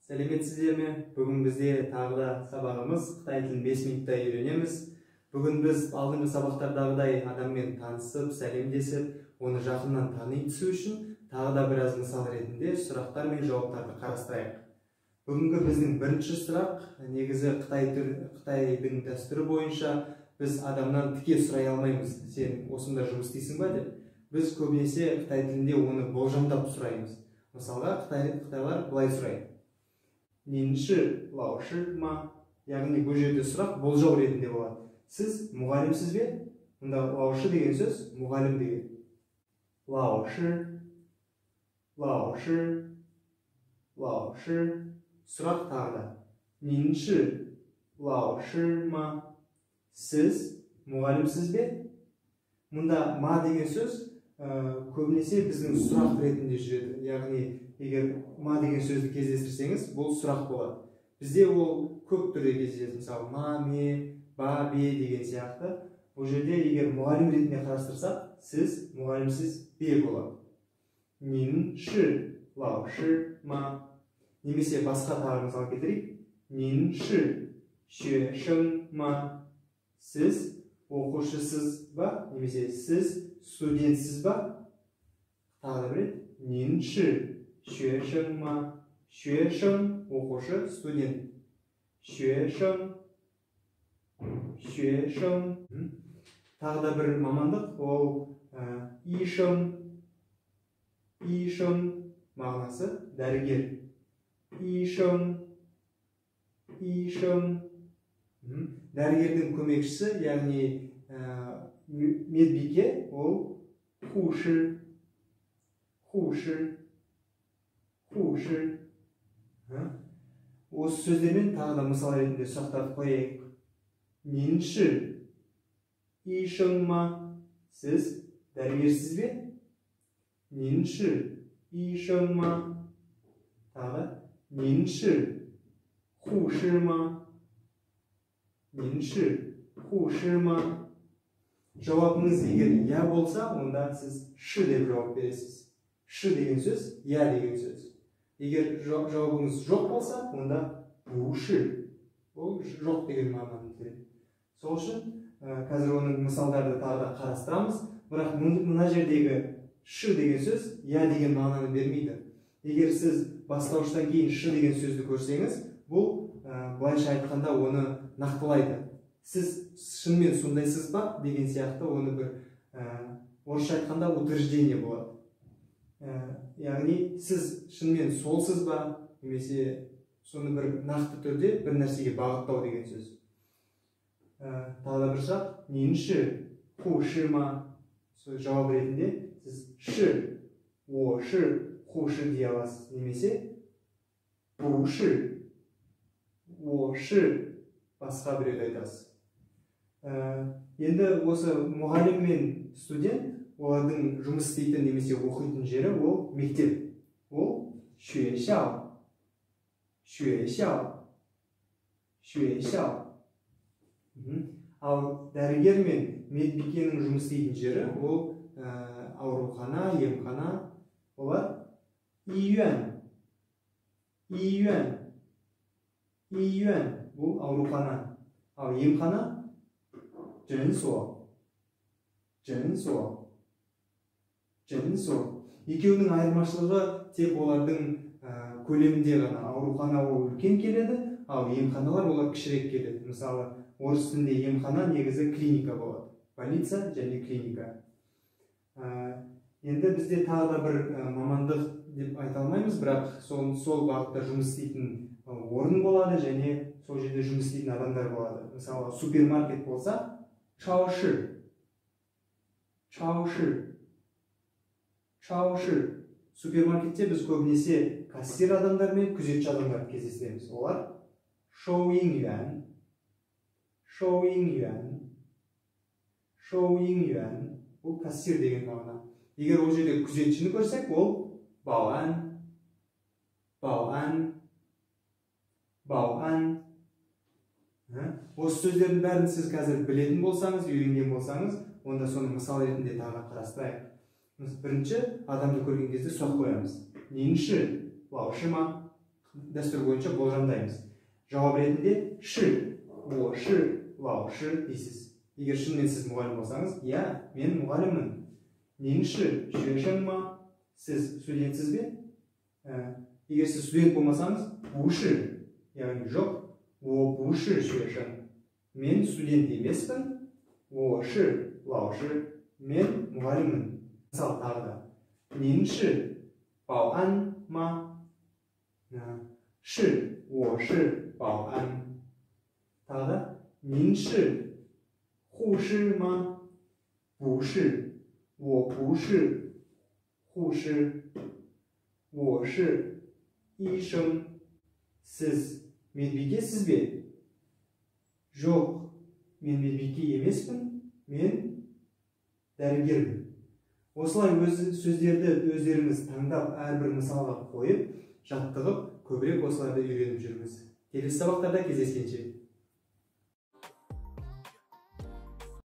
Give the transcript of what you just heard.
Сәлеметсіздер ме? Бүгін бізде тағы да сабағымыз Қытай тілін 5 минутта үйренеміз. Бүгін біз алдыңғы сабақтардағыдай адаммен танысып, сәлемдесіп, оны жақыннан тани түсу үшін тағы да біраз мысал ретінде сұрақтар мен жауаптарды қарастырайық. Бүгінгі біздің бірінші сұрақ, негізі Қытайдың дәстүрі бойынша біз адамнан тіке сұрай алмаймыз. Сен осында жұмыс істейсің ба деп. Біз көбінесе Қытай тілінде оны болжамдап сұраймыз. Мысалға, қытайлар былай сұрайды. Нинші лауші ма? Яғни бұл жерде сұрақ болжау ретінде болады. Сіз мұғалімсіз бе? Мұнда лауші деген сөз мұғалім деген. Лауші, лауші, лауші. Сұрақ тағы да. Нинші лауші ма? Сіз мұғалімсіз бе? Мұнда ма деген сөз көбінесе біздің сұрақ ретінде жүреді. Яғни, егер ма деген сөзді кездестірсеңіз, бұл сұрақ болады. Бізде ол көп түрде кездеседі. Мысалы, ма, ме, ба, бе деген сияқты. Бұл жерде егер мұғалім ретінде қарастырсақ, сіз мұғалімсіз бе болады. Нин ши лао ши ма. Немесе басқа тағы мысал келтірейік. Нин ши шue шeng ма. Сіз оқушысыз ба? Немесе сіз студентсіз ба? Тағы да бір рет. Нин ши шue шeng ма. Шue шeng оқушы, студент. Шue шeng, шue шeng. Тағы да бір мамандық, ол и шeng. И шeng мағынасы дәрігер. И шeng, и шeng. Дәрігердің көмекшісі, яғни медбике, ол хуши, хуши, хуши. Осы сөздермен тағы да мысал ретінде сұрақтарды қояйық. Нинші и шeng ма? Сіз дәрігерсіз бе? Нинші и шeng ма? Тағы. Нинші хуши ма? Нинші хуши ма? Жауабыңыз егер я болса, онда сіз ши деп жауап бересіз. Ши деген сөз, я деген сөз. Егер жауабыңыз жоқ болса, онда буши. Ол жоқ деген мағынаны береді. Сол үшін қазір оның мысалдарды тағы да қарастырамыз. Бірақ мына жердегі ши деген сөз я деген мағынаны бермейді. Егер сіз бастауыштан кейін ши деген сөзді көрсеңіз, бұл былайша айтқанда оны нақтылайды. Сіз шынымен сондайсыз ба деген сияқты оны бір орысша айтқанда утверждение болады. Яғни сіз шынымен солсыз ба, немесе соны бір нақты түрде бір нәрсеге бағыттау деген сөз. Тағы да бір сұрақ. Нинші хуши ма? Жауап ретінде сіз ши, оши, хуши дей аласыз. Немесе буши, оши басқа біреуді айтасыз. Енді осы мұғалім мен студент, олардың жұмыс істейтін немесе оқитын жері ол мектеп. Ол шуешау, шуешау, шуешау. Ал дәрігер мен медбикенің жұмыс істейтін жері ол аурухана, емхана. Олар июан, июан, июан. Бұл аурухана. Ал емхана жэнсуо, жэнсуо, жэнсуо. Екеуінің айырмашылығы тек олардың көлемінде ғана. Аурухана ол үлкен келеді, ал емханалар олар кішірек келеді. Мысалы, орыс тілінде емхана негізі клиника болады. Больница және клиника. Енді бізде тағы да бір мамандық деп айта алмаймыз, бірақ сол бағытта жұмыс істейтін орын болады және сол жерде жұмыс істейтін адамдар болады. Мысалы, супермаркет болса, чаоши, чаоши, чаоши. Супермаркетте біз көбінесе кассир адамдар мен күзетші адамдар кездесеміз. Олар шоуиңюан, шоуиңюан, шоуиңюан. Бұл кассир деген мағына. Егер ол жерде күзетшіні көрсек, ол баоан, баоан, баоан. Осы сөздердің бәрін сіз қазір білетін болсаңыз, үйренген болсаңыз, онда соны мысал ретінде тағы қарастырайық. Бірінші, адамды көрген кезде сұрақ қоямыз. Нинші лауши ма? дәстүр бойынша болжамдаймыз. Жауап ретінде ши, о ши, лао ши дейсіз. Егер шынымен сіз мұғалім болсаңыз, иә, мен мұғаліммін. Нен ши, шуешен ма? Сіз студентсіз бе? Егер сіз студент болмасаңыз, буши, яғни жоқ, о буши шуешен. Мен студент емеспін, о ши, лао ши, мен мұғаліммін. Мысалы тағы да. Нен ши, бао ан ма? Ши, о ши, бао ан. Тағы да. Нен ши, ху ши ма? Бу ши, о бу ши, ху ши, о ши, и шың. Сіз медбикесіз бе? Жоқ, мен медбике емеспін, мен дәрігермін. Осылай сөздерді өздеріңіз таңдап, әрбір мысалға қойып, жаттығып, көбірек осыларды үйреніп жүріңіз. Келесі сабақтарда кездескенше.